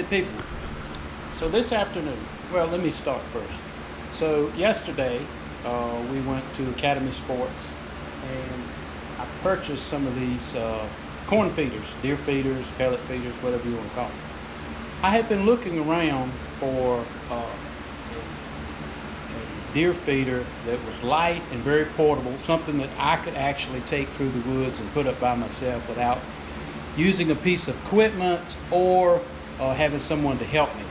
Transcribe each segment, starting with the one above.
people. So this afternoon, well, let me start first. So yesterday, we went to Academy Sports and I purchased some of these corn feeders, deer feeders, pellet feeders, whatever you want to call them. I had been looking around for a deer feeder that was light and very portable, something that I could actually take through the woods and put up by myself without using a piece of equipment or having someone to help me.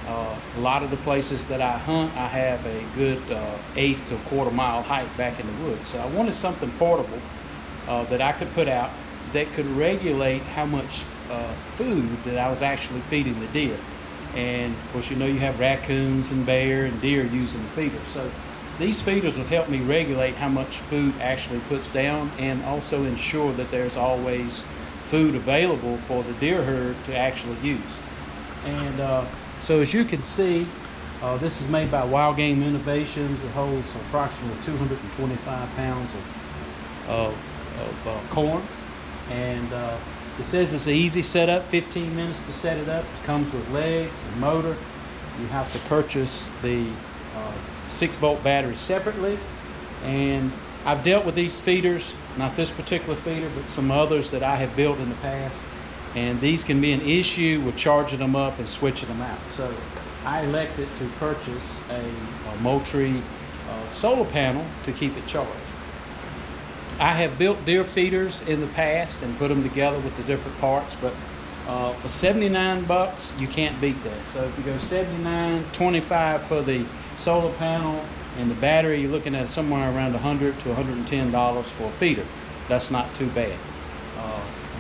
A lot of the places that I hunt, I have a good eighth to a quarter mile hike back in the woods. So I wanted something portable that I could put out that could regulate how much food that I was actually feeding the deer. And of course, you know, you have raccoons and bear and deer using the feeder. So these feeders will help me regulate how much food actually puts down and also ensure that there's always food available for the deer herd to actually use. And so as you can see, this is made by Wildgame Innovations. It holds approximately 225 pounds of corn. And it says it's an easy setup, 15 minutes to set it up. It comes with legs and motor. You have to purchase the 6-volt battery separately. And I've dealt with these feeders, not this particular feeder, but some others that I have built in the past. And these can be an issue with charging them up and switching them out. So I elected to purchase a Moultrie solar panel to keep it charged. I have built deer feeders in the past and put them together with the different parts, but for 79 bucks, you can't beat that. So if you go 79, 25 for the solar panel and the battery, you're looking at somewhere around $100 to $110 for a feeder. That's not too bad.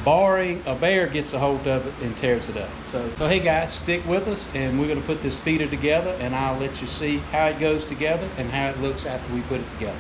Barring a bear gets a hold of it and tears it up. So hey guys, stick with us and we're gonna put this feeder together and I'll let you see how it goes together and how it looks after we put it together.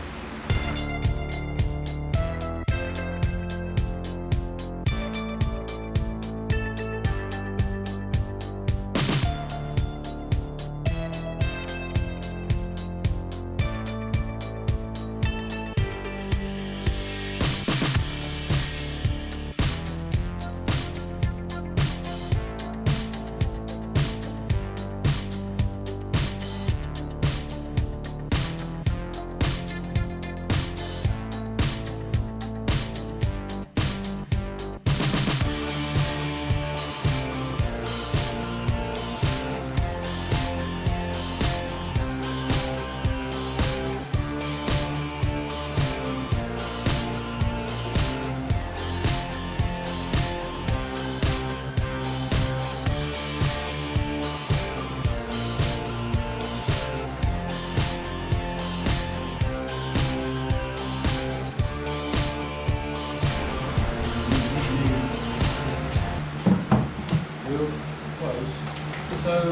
So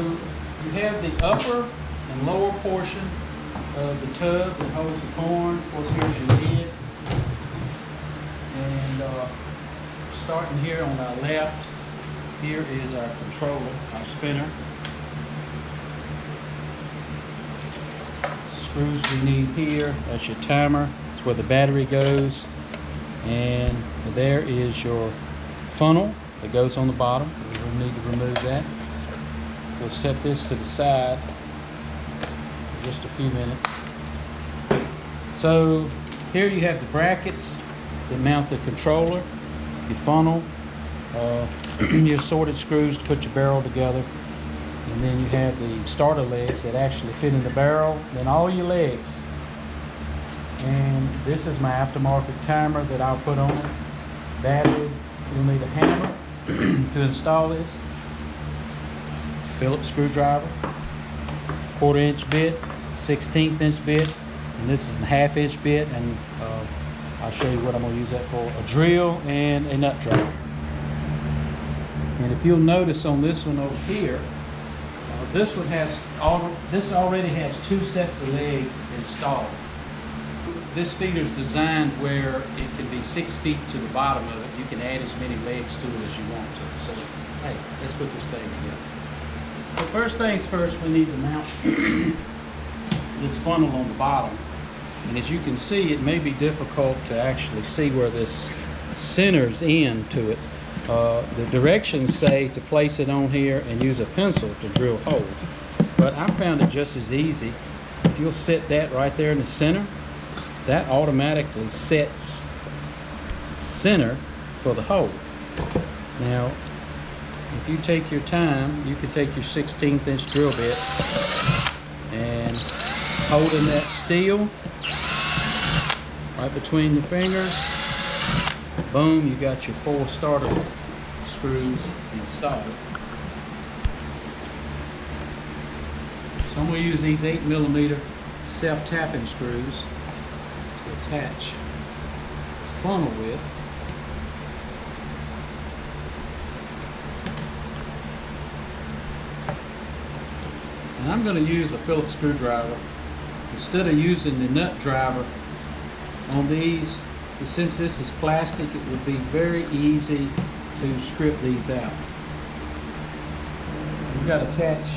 you have the upper and lower portion of the tub that holds the corn. Of course, here's your lid. And starting here on our left, here is our controller, our spinner. Screws we need here, that's your timer. That's where the battery goes. And there is your funnel that goes on the bottom. We'll need to remove that. We'll set this to the side for just a few minutes. So here you have the brackets that mount the controller, your funnel, your assorted screws to put your barrel together, and then you have the starter legs that actually fit in the barrel, then all your legs. And this is my aftermarket timer that I'll put on it. Battery, you'll need a hammer to install this. Phillips screwdriver, 1/4 inch bit, 1/16 inch bit, and this is a 1/2 inch bit, and I'll show you what I'm going to use that for. A drill and a nut driver. And if you'll notice on this one over here, this already has 2 sets of legs installed. This feeder is designed where it can be 6 feet to the bottom of it. You can add as many legs to it as you want to. So, hey, let's put this thing together. So first things first, we need to mount this funnel on the bottom. And as you can see, it may be difficult to actually see where this centers in to it. The directions say to place it on here and use a pencil to drill holes. But I found it just as easy. If you'll set that right there in the center, that automatically sets center for the hole. Now, if you take your time, you can take your 1/16 inch drill bit and holding that steel right between the fingers, boom, you got your 4 starter screws installed. So I'm going to use these 8mm self-tapping screws to attach the funnel with. And I'm going to use a Phillips screwdriver instead of using the nut driver on these. Since this is plastic, it would be very easy to strip these out. You've got to attach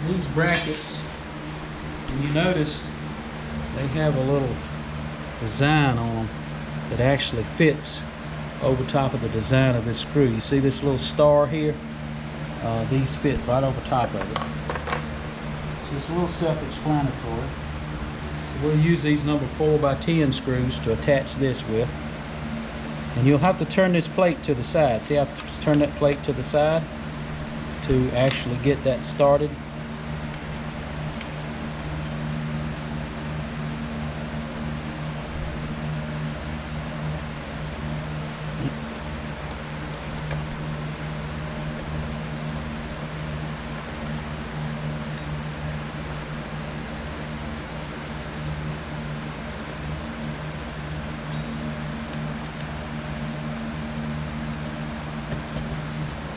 these brackets, and you notice they have a little design on them that actually fits over top of the design of this screw. You see this little star here? These fit right over top of it. So it's a little self-explanatory. So we'll use these number 4x10 screws to attach this with. And you'll have to turn this plate to the side. See, I have to turn that plate to the side to actually get that started.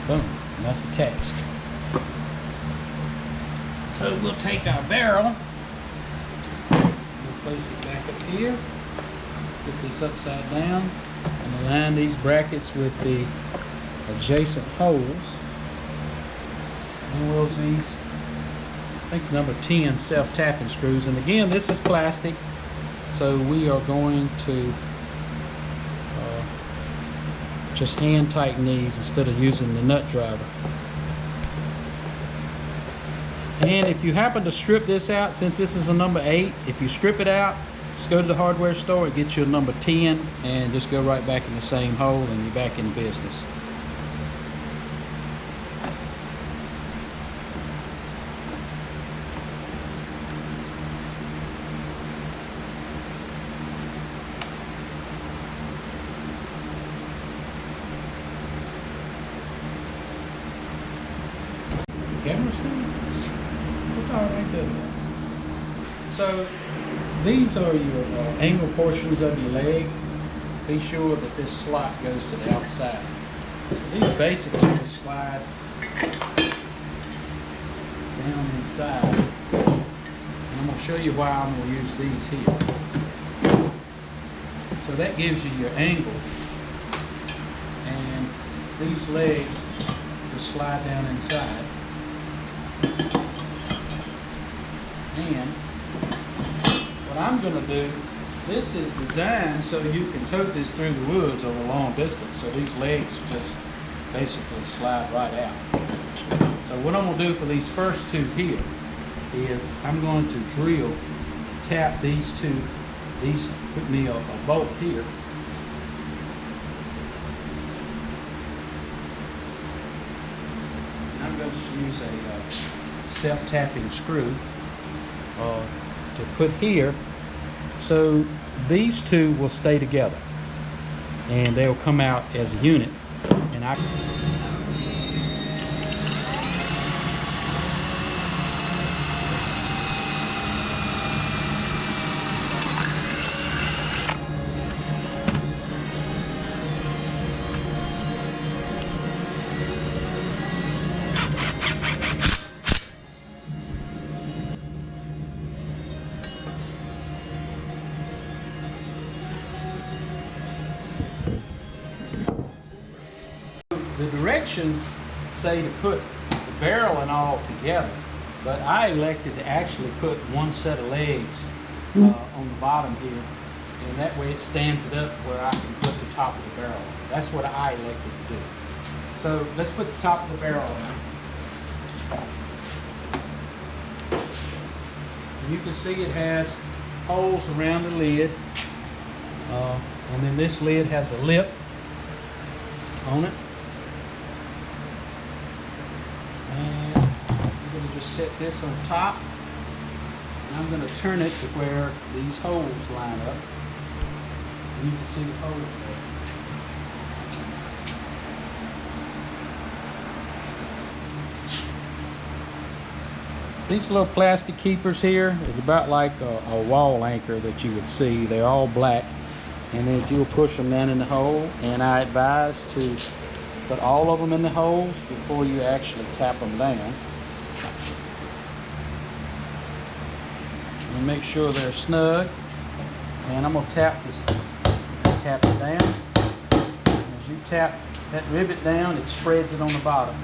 Boom, and that's attached. So we'll take our barrel, we'll place it back up here, put this upside down, and align these brackets with the adjacent holes. And we'll use these, I think number 10 self-tapping screws. And again, this is plastic, so we are going to just hand tighten these instead of using the nut driver. And if you happen to strip this out, since this is a number 8, if you strip it out, just go to the hardware store and get you a number 10 and just go right back in the same hole and you're back in business. Camera stand? It's all right there. So these are your angle portions of your leg. Be sure that this slot goes to the outside. So these basically just slide down inside. And I'm going to show you why I'm going to use these here. So that gives you your angle. And these legs just slide down inside. And what I'm going to do, this is designed so you can tote this through the woods over a long distance. So these legs just basically slide right out. So what I'm going to do for these first two here is I'm going to drill, tap these two, put me a bolt here. I'm going to use a self-tapping screw to put here, so these two will stay together and they'll come out as a unit. And the directions say to put the barrel and all together, but I elected to actually put one set of legs on the bottom here and that way it stands it up where I can put the top of the barrel on. That's what I elected to do. So let's put the top of the barrel on. And you can see it has holes around the lid, and then this lid has a lip on it. And I'm going to just set this on top. And I'm going to turn it to where these holes line up. And you can see the holes there. These little plastic keepers here is about like a wall anchor that you would see. They're all black. And then you'll push them down in the hole. And I advise to put all of them in the holes before you actually tap them down. And make sure they're snug. And I'm going to tap it down. As you tap that rivet down, it spreads it on the bottom.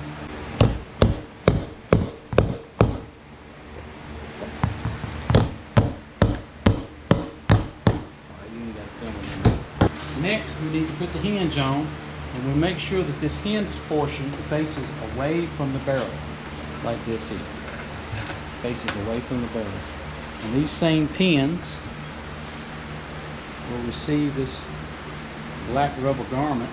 Next, we need to put the hinge on, and we'll make sure that this hinge portion faces away from the barrel, like this here. Faces away from the barrel. And these same pins will receive this black rubber grommet,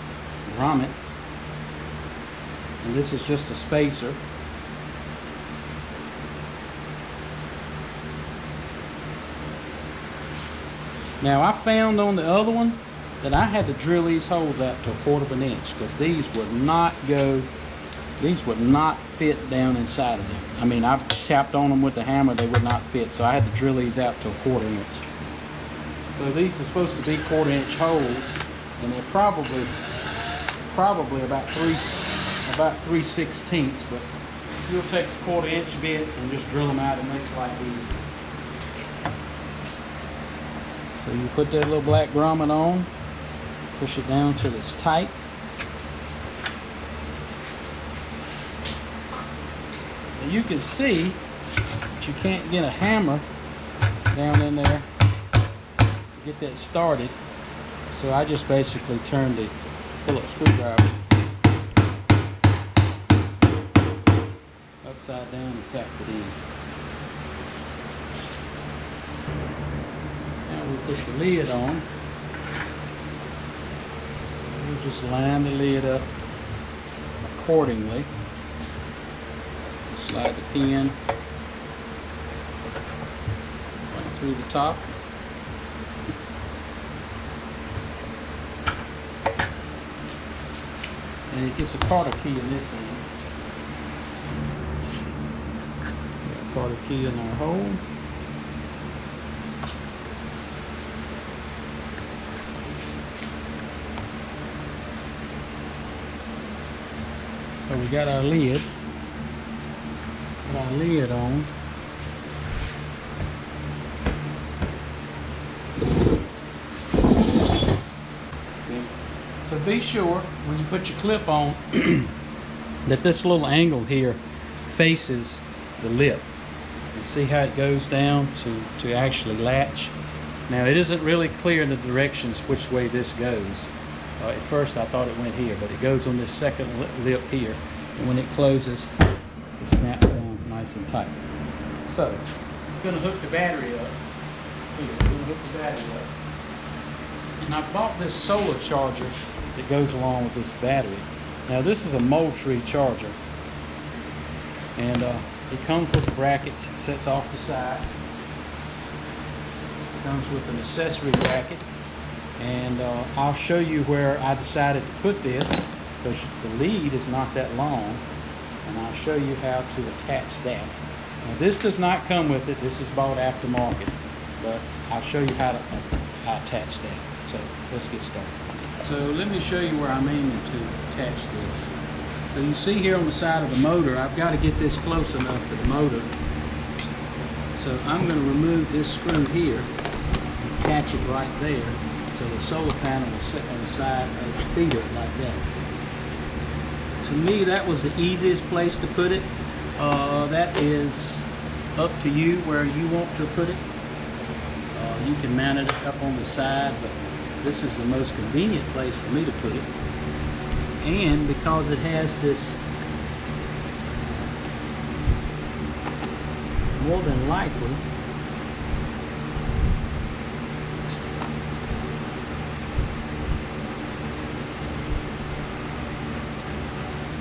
and this is just a spacer. Now I found on the other one that I had to drill these holes out to 1/4 of an inch because these would not fit down inside of them. I mean, I tapped on them with the hammer, they would not fit, so I had to drill these out to 1/4 inch. So these are supposed to be 1/4 inch holes, and they're probably about 3/16, but you'll take a 1/4 inch bit and just drill them out. It makes life easy. So you put that little black grommet on, push it down till it's tight. And you can see that you can't get a hammer down in there to get that started. So I just basically turn the Phillips screwdriver upside down and tap it in. Now we put the lid on. We'll just line the lid up accordingly. Slide the pin right through the top. And it gets a Carter key in this end. Got a Carter key in our hole. So we got our lid. Put our lid on. So be sure when you put your clip on that this little angle here faces the lip. And see how it goes down to actually latch. Now it isn't really clear in the directions which way this goes. At first I thought it went here, but it goes on this second lip here. And when it closes, it snaps down nice and tight. So, I'm going to hook the battery up. Here, we're going to hook the battery up. And I bought this solar charger that goes along with this battery. Now this is a Moultrie charger. And it comes with a bracket that sets off the side. It comes with an accessory bracket. And I'll show you where I decided to put this because the lead is not that long, and I'll show you how to attach that. Now this does not come with it, this is bought aftermarket, but I'll show you how to attach that. So let's get started. So let me show you where I'm aiming to attach this. So you see here on the side of the motor, I've got to get this close enough to the motor. So I'm going to remove this screw here and attach it right there. So the solar panel will sit on the side of the feeder like that. To me, that was the easiest place to put it. That is up to you where you want to put it. You can mount it up on the side, but this is the most convenient place for me to put it. And because it has this, more than likely,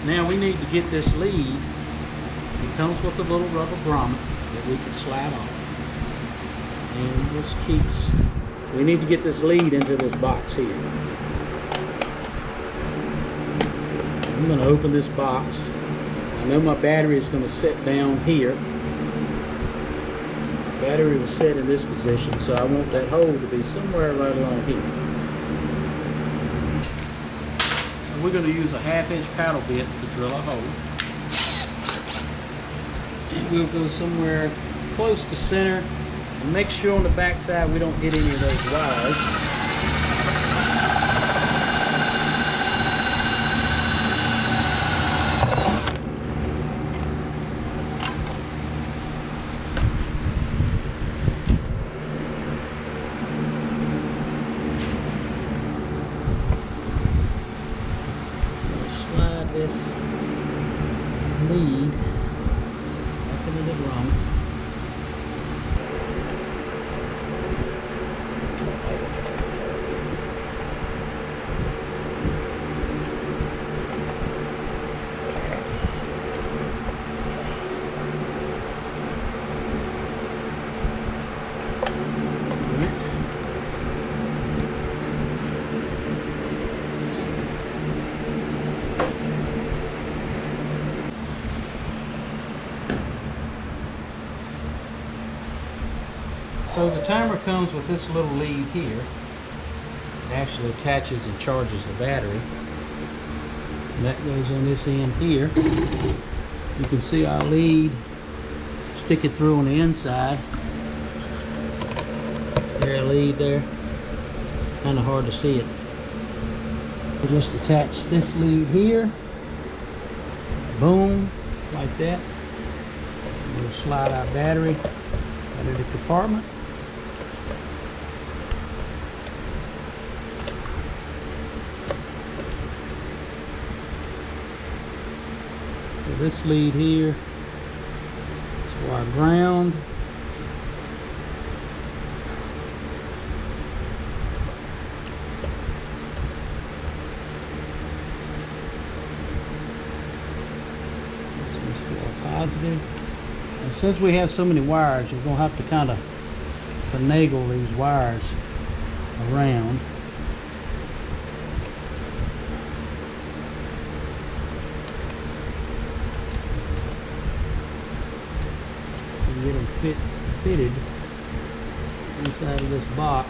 now we need to get this lead. It comes with a little rubber grommet that we can slide off. And this keeps, we need to get this lead into this box here. I'm going to open this box. I know my battery is going to sit down here. The battery was set in this position, so I want that hole to be somewhere right along here. So we're going to use a 1/2-inch paddle bit to drill a hole. And we'll go somewhere close to center and make sure on the back side we don't hit any of those wires. This lead up into the grommet. So the timer comes with this little lead here. It actually attaches and charges the battery. And that goes on this end here. You can see our lead, stick it through on the inside. There, lead there. Kind of hard to see it. We just attach this lead here. Boom, just like that. And we'll slide our battery out of the compartment. So this lead here is for our ground. This one's for our positive. And since we have so many wires, we're going to have to kind of finagle these wires around. And get them fitted inside of this box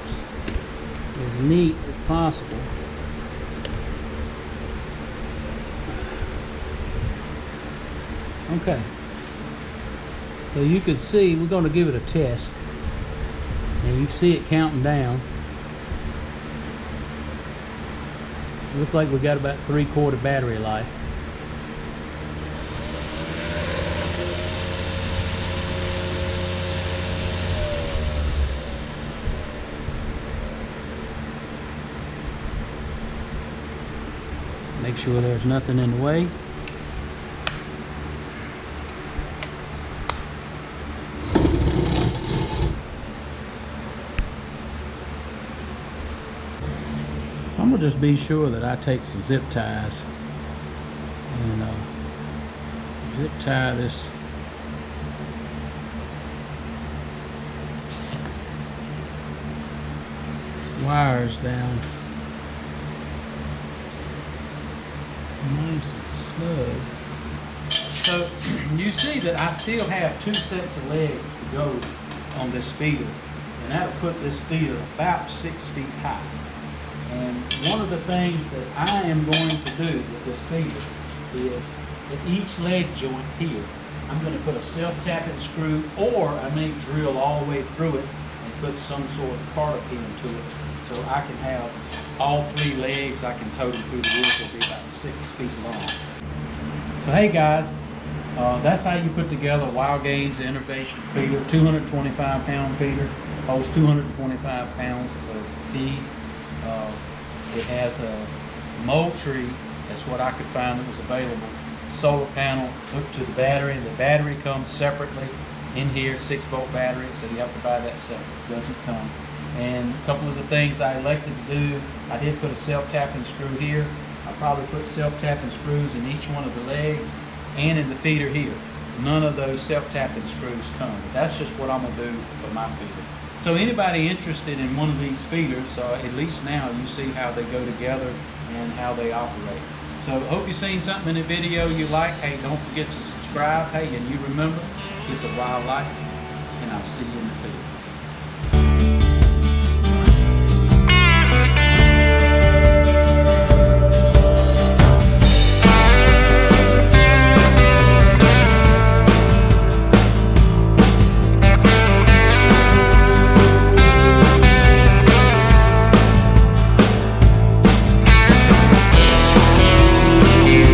as neat as possible. Okay. So you can see, we're going to give it a test. And you can see it counting down. Looks like we got about 3/4 battery life. Make sure there's nothing in the way. I'm gonna just be sure that I take some zip ties and zip tie this wires down nice and snug. So you see that I still have 2 sets of legs to go on this feeder, and that'll put this feeder about 6 feet high. And one of the things that I am going to do with this feeder is at each leg joint here, I'm going to put a self-tapping screw, or I may drill all the way through it and put some sort of carter pin to it, so I can have all 3 legs. I can tow them through the woods. It'll be about 6 feet long. So hey guys, that's how you put together Wildgame's Innovation feeder, 225-pound feeder. holds 225 pounds of feed. It has a mold tree, that's what I could find that was available. Solar panel hooked to the battery, and the battery comes separately in here, 6-volt battery, so you have to buy that separate. It doesn't come. And a couple of the things I elected to do, I did put a self-tapping screw here. I probably put self-tapping screws in each one of the legs and in the feeder here. None of those self-tapping screws come. But that's just what I'm gonna do for my feeder. So anybody interested in one of these feeders, at least now you see how they go together and how they operate. So hope you've seen something in the video you like. Hey, don't forget to subscribe. Hey, and you remember, it's a wild life, and I'll see you in the field.